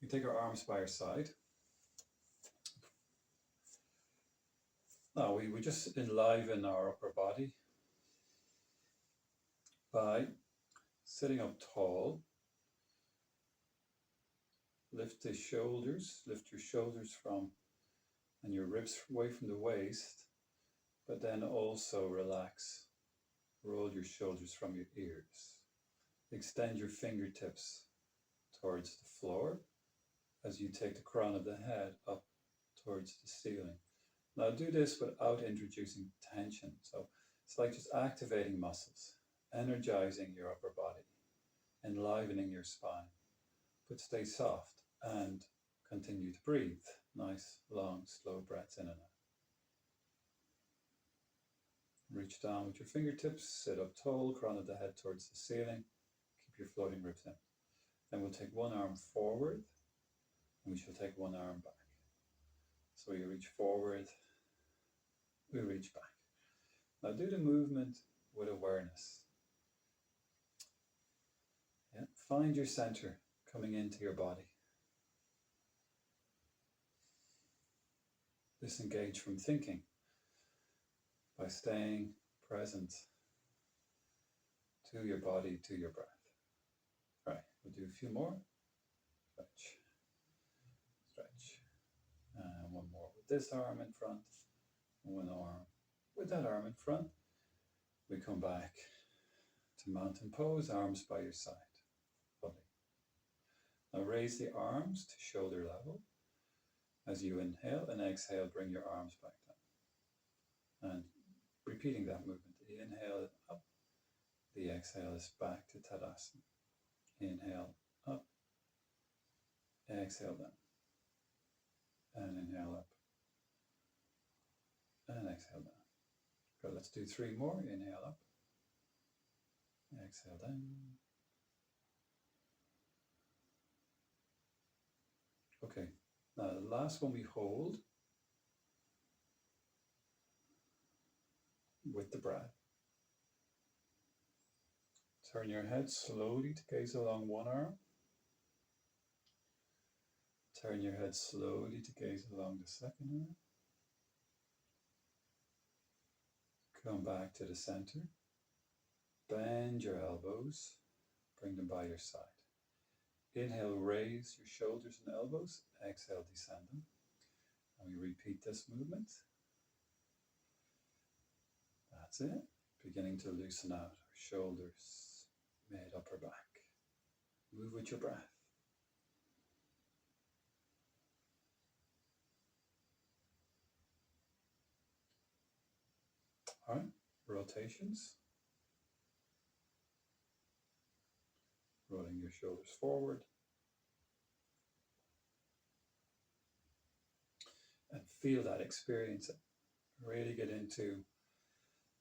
We take our arms by our side. Now we just enliven our upper body by sitting up tall. Lift the shoulders, lift your shoulders from and your ribs away from the waist, but then also relax. Roll your shoulders from your ears. Extend your fingertips towards the floor as you take the crown of the head up towards the ceiling. Now do this without introducing tension. So it's like just activating muscles, energizing your upper body, enlivening your spine. But stay soft and continue to breathe. Nice, long, slow breaths in and out. Reach down with your fingertips, sit up tall, crown of the head towards the ceiling. Keep your floating ribs in. Then we'll take one arm forward and we shall take one arm back. So you reach forward, we reach back. Now do the movement with awareness. Yeah. Find your center coming into your body. Disengage from thinking by staying present to your body, to your breath. Right, we'll do a few more. Stretch, stretch. And one more with this arm in front, and one arm with that arm in front. We come back to mountain pose, arms by your side. Lovely. Now raise the arms to shoulder level. As you inhale and exhale, bring your arms back down. And repeating that movement. The inhale is up, the exhale is back to Tadasana. Inhale up, exhale down. And inhale up, and exhale down. Good, let's do 3 more. Inhale up, exhale down. Okay, now the last one we hold with the breath. Turn your head slowly to gaze along one arm. Turn your head slowly to gaze along the second arm. Come back to the center. Bend your elbows. Bring them by your side. Inhale, raise your shoulders and elbows. Exhale, descend them. And we repeat this movement. That's it. Beginning to loosen out our shoulders, mid, upper back. Move with your breath. All right, rotations. Rolling your shoulders forward. And feel that, experience it. Really get into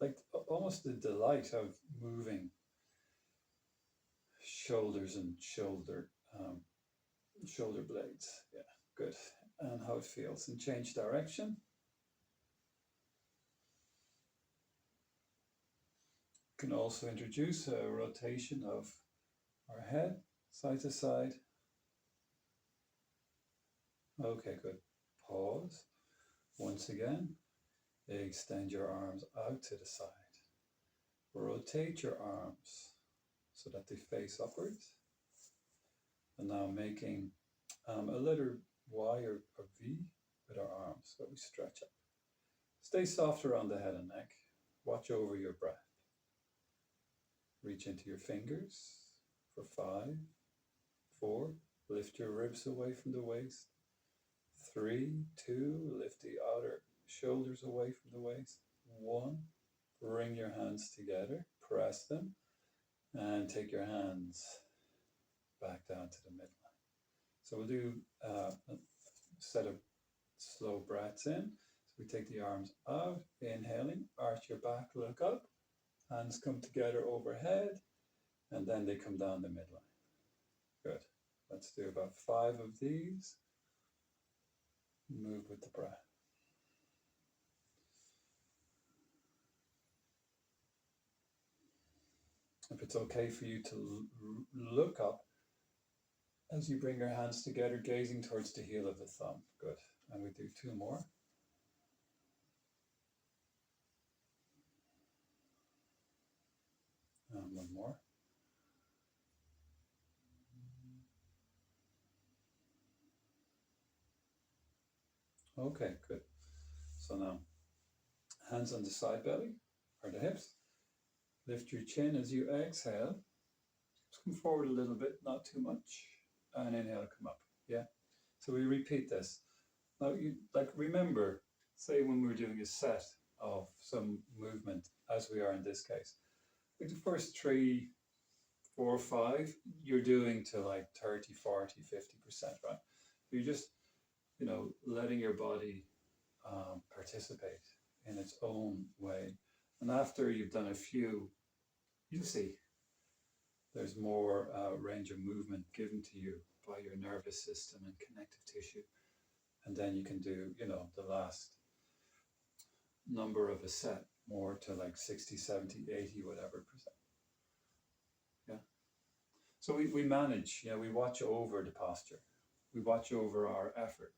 like almost the delight of moving shoulders and shoulder blades. Yeah, good. And how it feels. And change direction. You can also introduce a rotation of our head side to side. Okay, good. Pause. Once again, extend your arms out to the side. Rotate your arms so that they face upwards. And now making a letter Y or V with our arms that we stretch up. Stay soft around the head and neck. Watch over your breath. Reach into your fingers for 5, 4. Lift your ribs away from the waist. 3, 2. Lift the outer shoulders away from the waist. 1. Bring your hands together. Press them. And take your hands back down to the midline. So we'll do a set of slow breaths in. So we take the arms out, inhaling, arch your back, look up. Hands come together overhead, and then they come down the midline. Good. Let's do about 5 of these. Move with the breath. If it's okay for you to look up, As you bring your hands together, gazing towards the heel of the thumb. Good. And we do 2 more. And 1 more. Okay, good. So now, hands on the side belly or the hips. Lift your chin as you exhale. Just come forward a little bit, not too much. And inhale, come up. Yeah. So we repeat this. Now, you remember, say when we're doing a set of some movement, as we are in this case, like the first 3, 4, 5, you're doing to like 30, 40, 50%, right? You're just, letting your body participate in its own way. And after you've done a few, you'll see there's more range of movement given to you by your nervous system and connective tissue. And then you can do, the last number of a set more to like 60, 70, 80, whatever percent. Yeah. So we manage, we watch over the posture. We watch over our effort.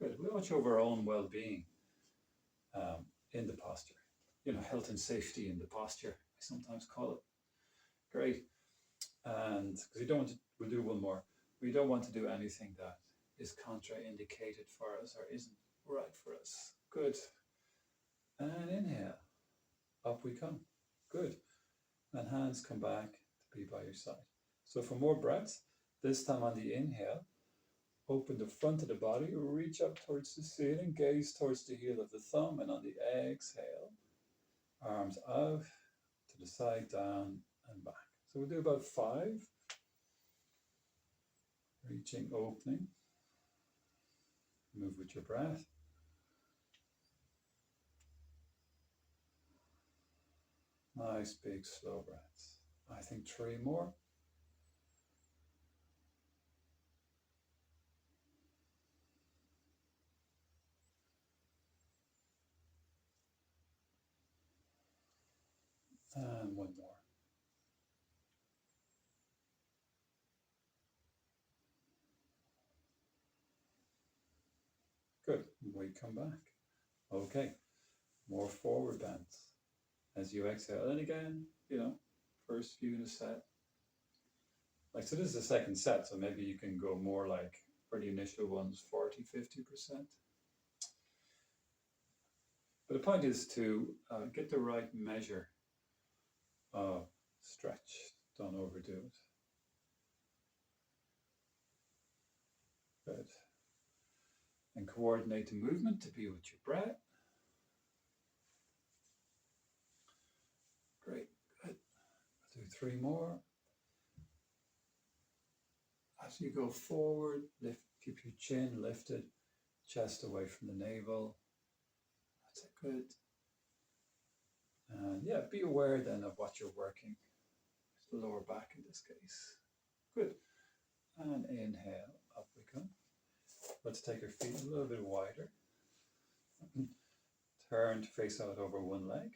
Good. We watch over our own well-being in the posture. Health and safety in the posture, I sometimes call it. Great. And because we don't want to, we'll do 1 more. We don't want to do anything that is contraindicated for us or isn't right for us. Good. And inhale. Up we come. Good. And hands come back to be by your side. So for more breaths, this time on the inhale, open the front of the body, reach up towards the ceiling, gaze towards the heel of the thumb, and on the exhale, arms out to the side, down and back. So we'll do about 5. Reaching, opening. Move with your breath. Nice big slow breaths. I think 3 more. And 1 more. Good. We come back. Okay. More forward bends as you exhale. And again, first few in a set. So this is the second set, so maybe you can go more like for the initial ones, 40, 50%. But the point is to get the right measure of stretch. Don't overdo it. Good. And coordinate the movement to be with your breath. Great. Good. I'll do 3 more. As you go forward, keep your chin lifted, chest away from the navel. That's it. Good. And yeah, be aware then of what you're working. The lower back in this case. Good. And inhale, up we come. Let's take our feet a little bit wider. Turn to face out over one leg.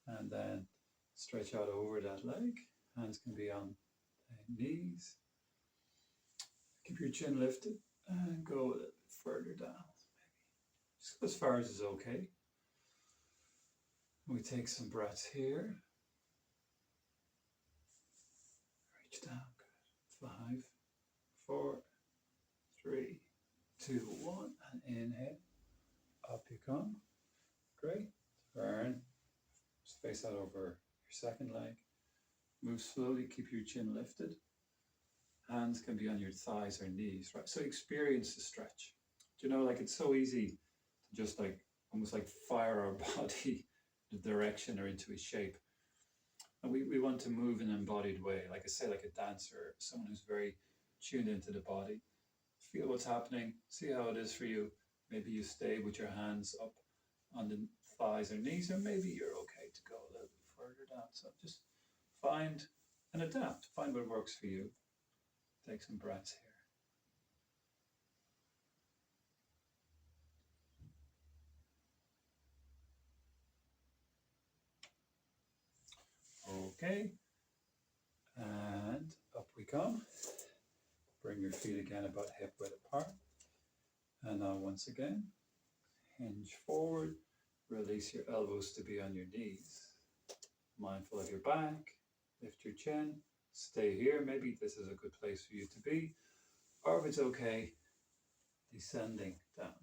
And then stretch out over that leg. Hands can be on the knees. Keep your chin lifted and go a little bit further down. Maybe just as far as is okay. We take some breaths here. Reach down. Good. 5, 4, 3, 2, 1. And inhale. Up you come. Great. Turn. Just face out over your second leg. Move slowly. Keep your chin lifted. Hands can be on your thighs or knees, right? So experience the stretch. It's so easy to just almost fire our body in a direction or into a shape. And we want to move in an embodied way, like I say, like a dancer, someone who's very tuned into the body. Feel what's happening, see how it is for you. Maybe you stay with your hands up on the thighs or knees, or maybe you're okay to go a little bit further down. So just find and adapt, find what works for you. Take some breaths here. Okay. And up we come. Bring your feet again about hip width apart. And now once again, hinge forward. Release your elbows to be on your knees. Mindful of your back. Lift your chin. Stay here. Maybe this is a good place for you to be. Or if it's okay, descending down.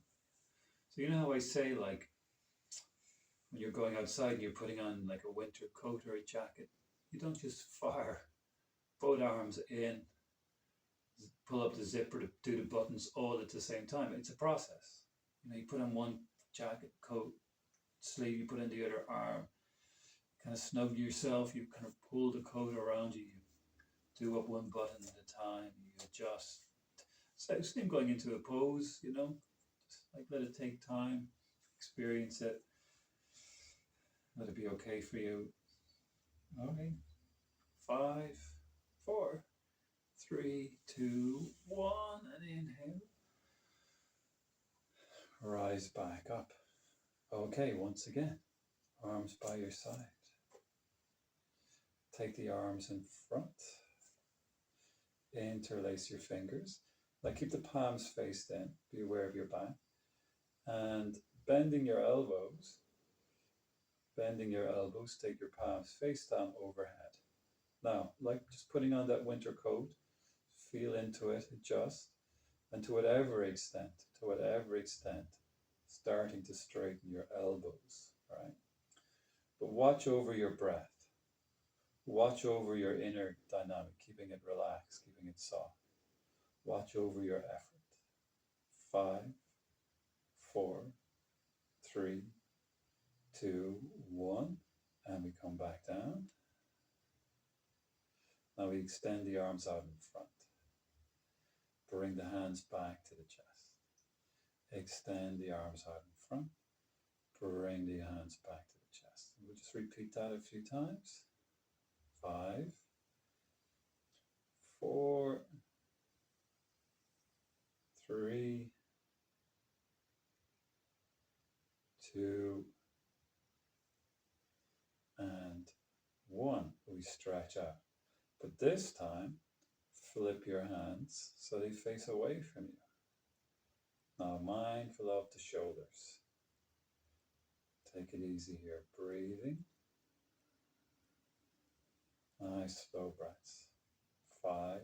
So you know how I say, like, when you're going outside and you're putting on like a winter coat or a jacket, you don't just fire both arms in, pull up the zipper to do the buttons all at the same time. It's a process. You know, you put on one jacket, coat, sleeve, you put in the other arm, kind of snug yourself, you kind of pull the coat around you, you do up one button at a time, you adjust. So same going into a pose, you know, just like let it take time, experience it, let it be okay for you. Okay, 5, 4, 3, 2, 1, and inhale. Rise back up. Okay, once again, arms by your side. Take the arms in front. Interlace your fingers. Like keep the palms faced in. Be aware of your back. And bending your elbows. Bending your elbows. Take your palms face down overhead. Now, like just putting on that winter coat. Feel into it. Adjust. And to whatever extent, starting to straighten your elbows, right? But watch over your breath. Watch over your inner dynamic, keeping it relaxed, keeping it soft. Watch over your effort. 5, 4, 3, 2, 1, and we come back down. Now we extend the arms out in front. Bring the hands back to the chest. Extend the arms out in front. Bring the hands back to the chest. We'll just repeat that a few times. 5, 4, 3, 2, and 1. We stretch out. But this time, flip your hands so they face away from you. Now, mindful of the shoulders. Take it easy here. Breathing. Nice slow breaths. 5,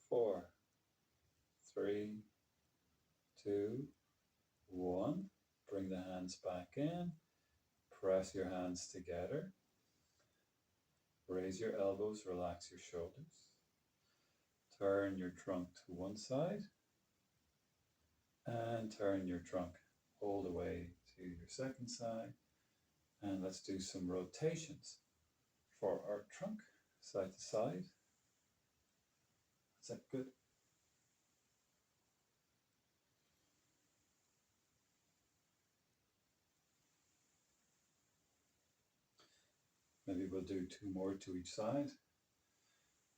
4, 3, 2, 1. Bring the hands back in. Press your hands together. Raise your elbows, relax your shoulders. Turn your trunk to one side. And turn your trunk all the way to your second side. And let's do some rotations for our trunk, side to side. Is that good? Maybe we'll do 2 more to each side.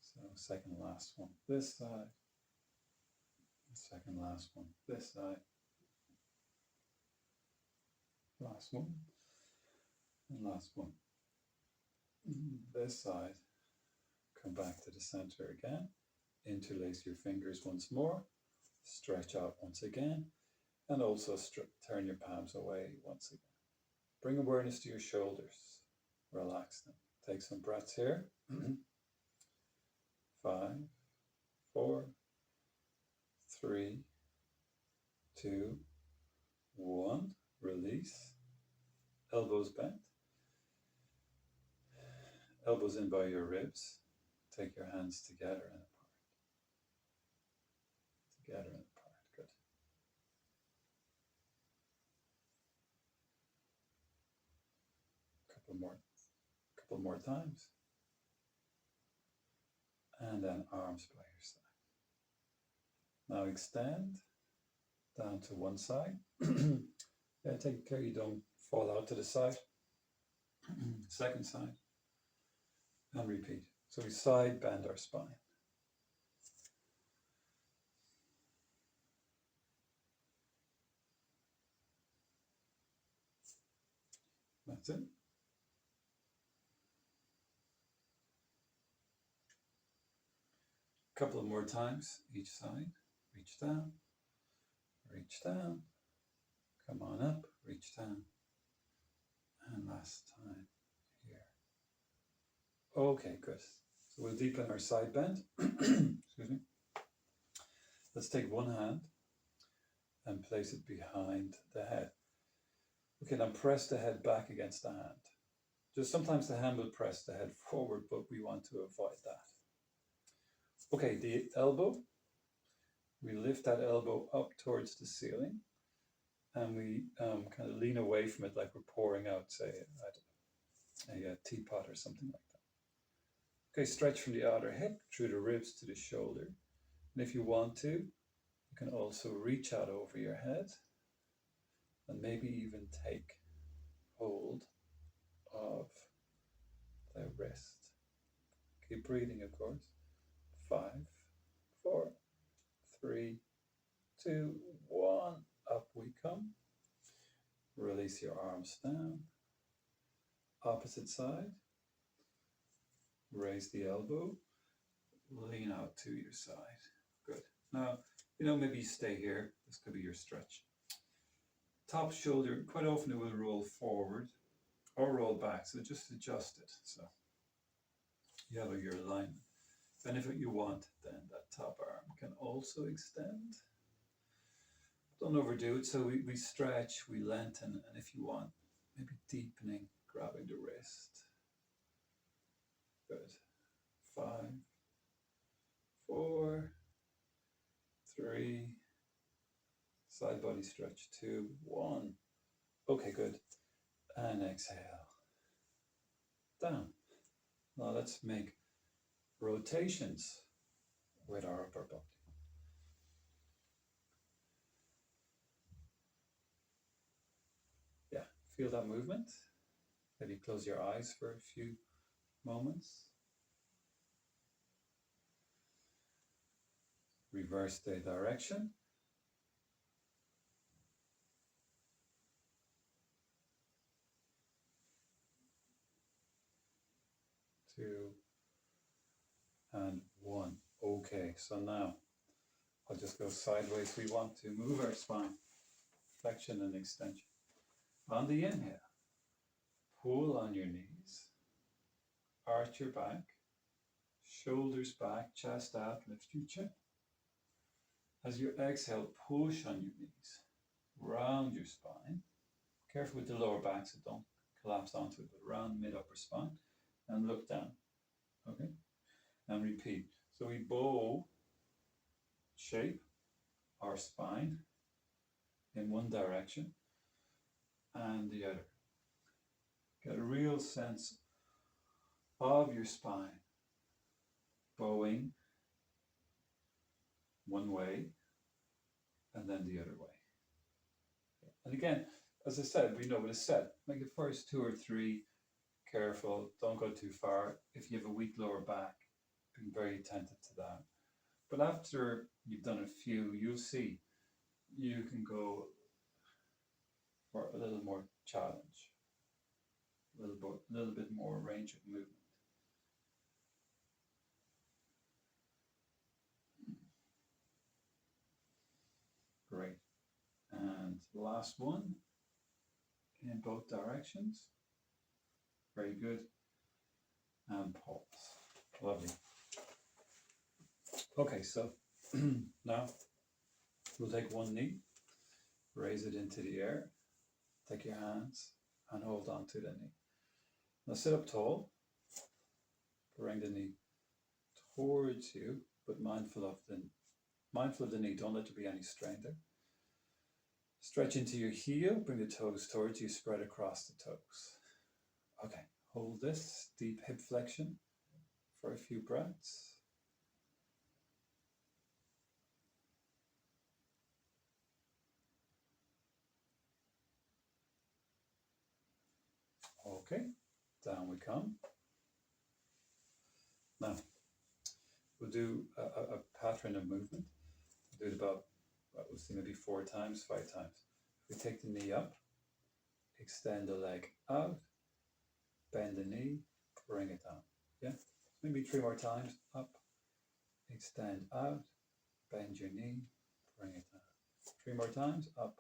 So second last one, this side. Second last one, this side. Last one. And last one. This side. Come back to the center again. Interlace your fingers once more. Stretch out once again. And also turn your palms away once again. Bring awareness to your shoulders. Relax them. Take some breaths here. 5, 4, 3, 2, 1. Release. Elbows bent. Elbows in by your ribs. Take your hands together and apart. Together and apart. Good. Couple more times. And then arms by your side. Now extend down to one side. Yeah, take care you don't fall out to the side. Second side. And repeat. So we side bend our spine. That's it. couple of more times each side. Reach down, come on up, reach down. And last time here. Okay, good. So we'll deepen our side bend. Excuse me. Let's take one hand and place it behind the head. Okay, now press the head back against the hand. Just sometimes the hand will press the head forward, but we want to avoid that. Okay, the elbow. We lift that elbow up towards the ceiling and we kind of lean away from it like we're pouring out, say, a teapot or something like that. Okay, stretch from the outer hip through the ribs to the shoulder. And if you want to, you can also reach out over your head and maybe even take hold of the wrist. Keep breathing, of course. 5, 4, 3, 2, 1. Up we come. Release your arms down. Opposite side. Raise the elbow. Lean out to your side. Good. Now, maybe you stay here. This could be your stretch. Top shoulder, quite often it will roll forward or roll back. So just adjust it. So you have your alignment. And if you want, then that top arm can also extend. Don't overdo it. So we stretch, we lengthen, and if you want, maybe deepening, grabbing the wrist. Good. 5, 4, 3, side body stretch, 2, 1. Okay, good. And exhale. Down. Now let's make rotations with our upper body. Yeah, feel that movement. Maybe close your eyes for a few moments. Reverse the direction. Two and 1. Okay, so now I'll just go sideways. We want to move our spine, flexion and extension. On the inhale, pull on your knees, arch your back, shoulders back, chest out, lift your chin. As you exhale, push on your knees, round your spine. Careful with the lower back so don't collapse onto it, but round mid-upper spine and look down. Okay? And repeat. So we bow shape our spine in one direction and the other. Get a real sense of your spine bowing one way and then the other way. And again, as I said, we know what is said. Like the first 2 or 3, careful, don't go too far. If you have a weak lower back, be very attentive to that. But after you've done a few, you'll see you can go for a little more challenge, a little bit more range of movement. Great. And last one in both directions. Very good. And pause. Lovely. Okay, so now we'll take one knee, raise it into the air, take your hands and hold on to the knee. Now sit up tall, bring the knee towards you, but mindful of the knee. Don't let there be any strain there. Stretch into your heel, bring the toes towards you, spread across the toes. Okay, hold this deep hip flexion for a few breaths. Okay, down we come. Now, we'll do a pattern of movement. We'll do it about, we'll see maybe 4 times, 5 times. We take the knee up, extend the leg out, bend the knee, bring it down. Yeah, maybe 3 more times. Up, extend out, bend your knee, bring it down. 3 more times, up,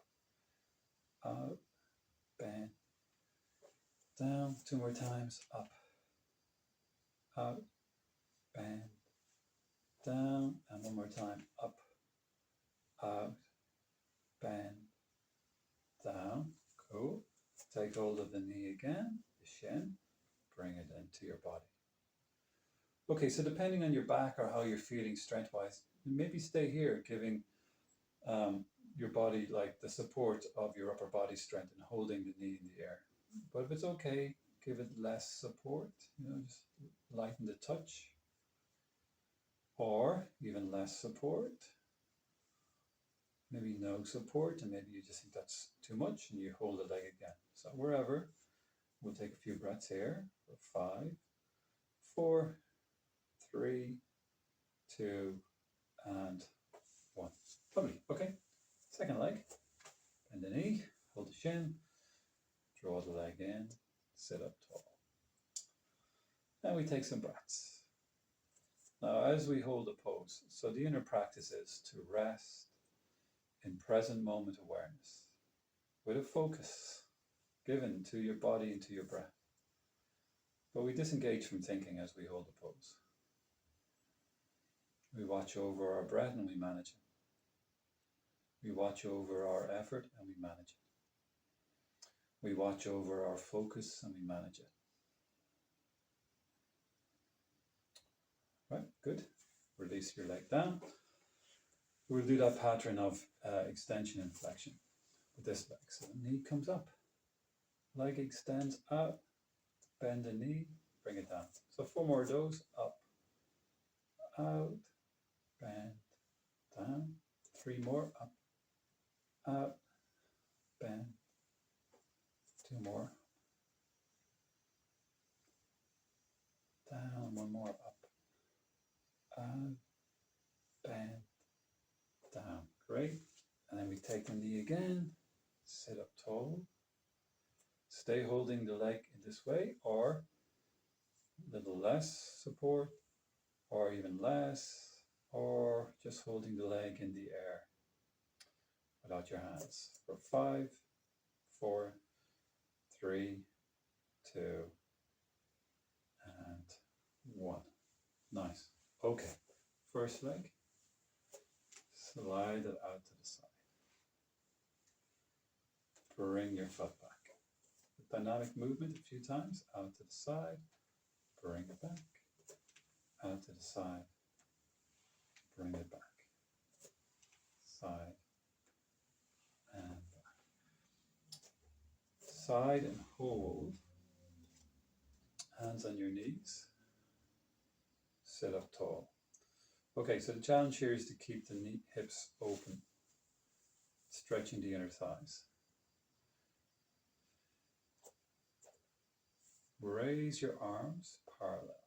out, bend, down. 2 more times, up, out, bend, down. And 1 more time, up, out, bend, down. Cool. Take hold of the knee again, the shin, bring it into your body. Okay, so depending on your back or how you're feeling strength-wise, maybe stay here, giving your body like the support of your upper body strength and holding the knee in the air. But if it's okay, give it less support, just lighten the touch, or even less support. Maybe no support, and maybe you just think that's too much and you hold the leg again. So wherever, we'll take a few breaths here for 5, 4, 3, 2, and 1. Lovely. Okay. Second leg. Bend the knee, hold the shin, draw the leg in, sit up tall. Now we take some breaths. Now as we hold the pose, so the inner practice is to rest in present moment awareness with a focus given to your body and to your breath. But we disengage from thinking as we hold the pose. We watch over our breath and we manage it. We watch over our effort and we manage it. We watch over our focus and we manage it. Right, good. Release your leg down. We'll do that pattern of extension and flexion with this leg. So the knee comes up, leg extends out, bend the knee, bring it down. So 4 more of those, up, out, bend, down. 3 more, up, out, bend. 2 more, down. 1 more, up, out, bend, down. Great. And then we take the knee again, sit up tall, stay holding the leg in this way, or a little less support, or even less, or just holding the leg in the air without your hands. For 5, 4, 3, 2, and 1. Nice. Okay. First leg. Slide it out to the side. Bring your foot back. Dynamic movement a few times. Out to the side. Bring it back. Out to the side. Bring it back. Side and back. Side and hold. Hands on your knees. Sit up tall. Okay, so the challenge here is to keep the knee hips open, stretching the inner thighs. Raise your arms parallel.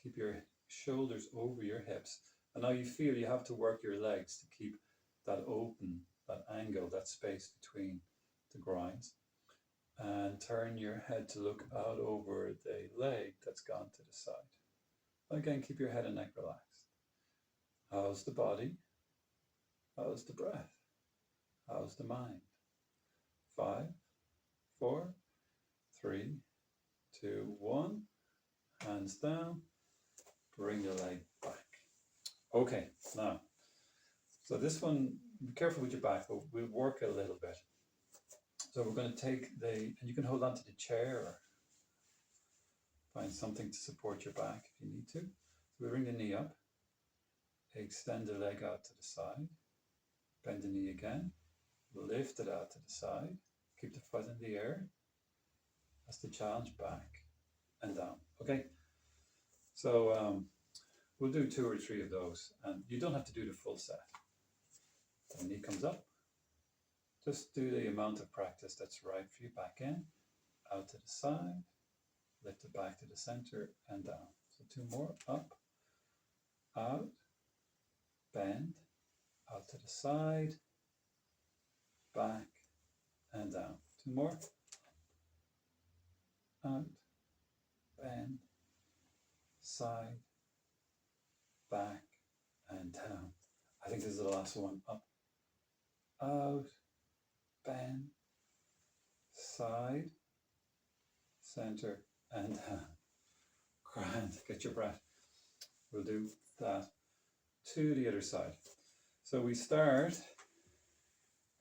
Keep your shoulders over your hips. And now you feel you have to work your legs to keep that open, that angle, that space between the groins. And turn your head to look out over the leg that's gone to the side. Again, keep your head and neck relaxed. How's the body? How's the breath? How's the mind? 5, 4, 3, 2, 1. Hands down. Bring the leg back. Okay, now, so this one, be careful with your back, but we'll work a little bit. So we're going to take and you can hold on to the chair or find something to support your back if you need to. So we bring the knee up, extend the leg out to the side, bend the knee again, lift it out to the side, keep the foot in the air. That's the challenge, back and down. Okay, so we'll do 2 or 3 of those, and you don't have to do the full set. The knee comes up. Just do the amount of practice that's right for you. Back in, out to the side, lift it back to the center and down. So 2 more, up, out, bend, out to the side, back and down. 2 more, out, bend, side, back, and down. I think this is the last one. Up, out, bend, side, center, and down. Grand, get your breath. We'll do that to the other side. So we start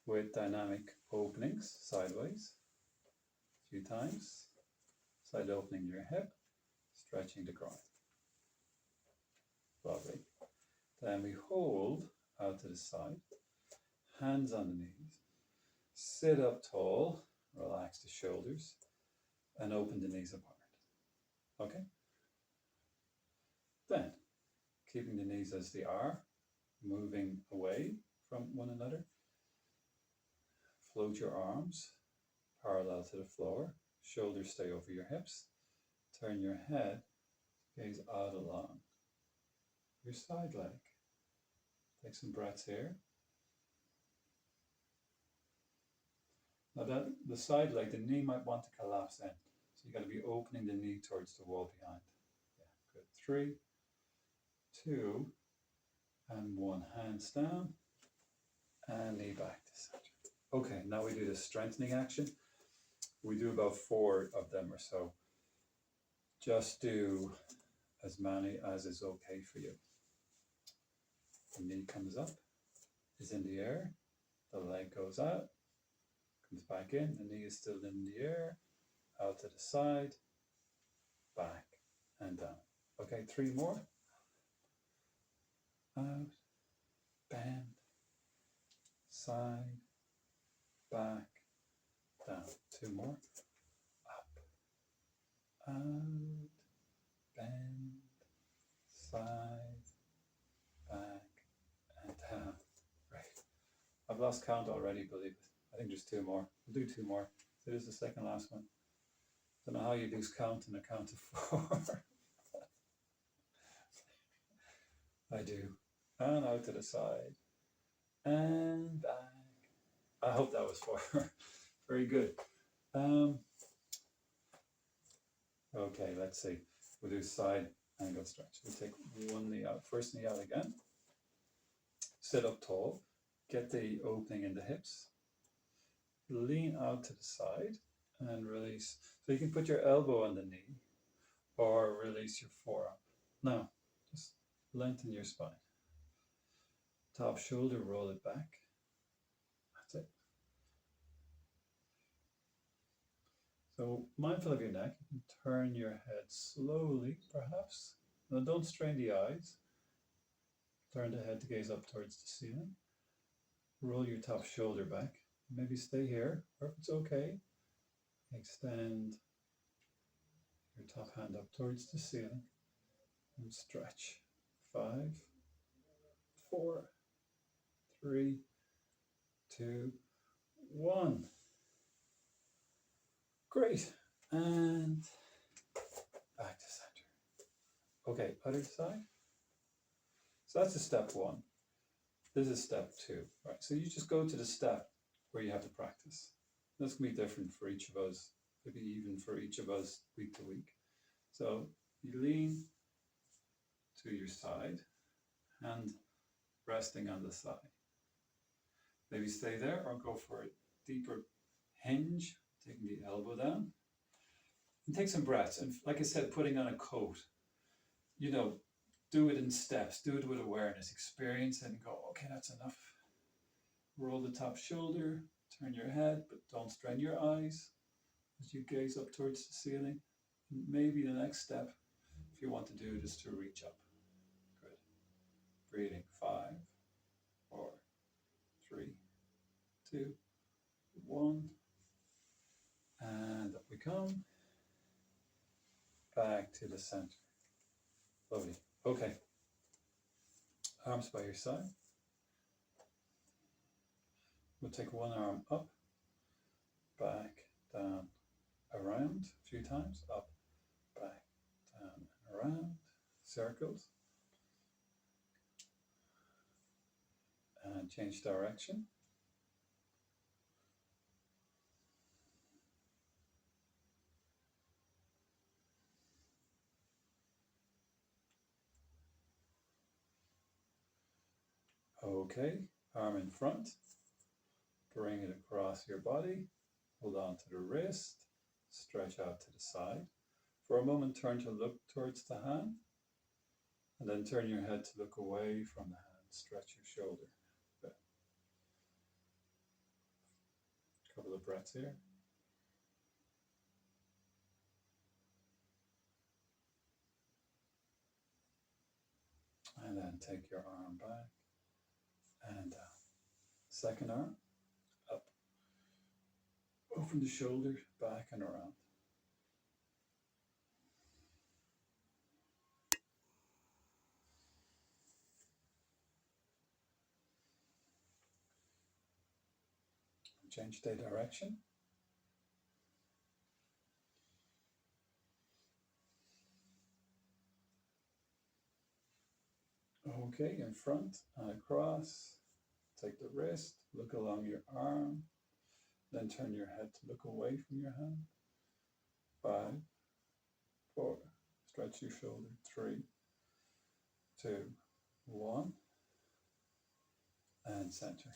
with dynamic openings sideways, a few times. Side opening your hip, stretching the groin. Lovely. Then we hold out to the side, hands on the knees, sit up tall, relax the shoulders, and open the knees apart. Okay? Then, keeping the knees as they are, moving away from one another, float your arms parallel to the floor, shoulders stay over your hips, turn your head, gaze out along your side leg. Take some breaths here. Now that the side leg, the knee might want to collapse in. So you got to be opening the knee towards the wall behind. Yeah, good. 3, 2, and 1. Hands down and knee back to center. Okay, now we do the strengthening action. We do about 4 of them or so. Just do as many as is okay for you. The knee comes up, is in the air, the leg goes out, comes back in, the knee is still in the air, out to the side, back and down. Okay, 3 more. Out, bend, side, back, down. 2 more. Up, out, bend, side, back, and down. Right. I've lost count already, believe it. I think there's 2 more. We'll do 2 more. So this is the second last one. Don't know how you lose count in a count of 4. I do. And out to the side. And back. I hope that was 4. Very good. Okay, let's see. We'll do side angle stretch. We'll take one knee out. First knee out again. Sit up tall. Get the opening in the hips. Lean out to the side and release. So you can put your elbow on the knee or release your forearm. Now, just lengthen your spine. Top shoulder, roll it back. That's it. So mindful of your neck, you can turn your head slowly, perhaps. Now don't strain the eyes. Turn the head to gaze up towards the ceiling. Roll your top shoulder back. Maybe stay here, or if it's okay, extend your top hand up towards the ceiling and stretch. 5, 4, 3, 2, 1. Great. And back to center. Okay, other side. So that's a step 1. This is step 2. Right. So you just go to the step where you have to practice. This can be different for each of us, maybe even for each of us week to week. So you lean to your side, hand resting on the side. Maybe stay there or go for a deeper hinge, taking the elbow down. And take some breaths. And like I said, putting on a coat, you know, do it in steps, do it with awareness, experience it and go, okay, that's enough. Roll the top shoulder, turn your head, but don't strain your eyes as you gaze up towards the ceiling. And maybe the next step, if you want to do it, is to reach up. Good. Breathing. 5, 4, 3, 2, 1. And up we come. Back to the center. Lovely. Okay. Arms by your side. We'll take one arm up, back, down, around a few times. Up, back, down, around. Circles. And change direction. Okay, arm in front, bring it across your body, hold on to the wrist, stretch out to the side. For a moment, turn to look towards the hand, and then turn your head to look away from the hand. Stretch your shoulder. A couple of breaths here. And then take your arm back and down. Second arm, up. Open the shoulders, back and around. Change the direction. Okay, in front and across. Take the wrist, look along your arm, then turn your head to look away from your hand. 5, 4, stretch your shoulder. 3, 2, 1, and center.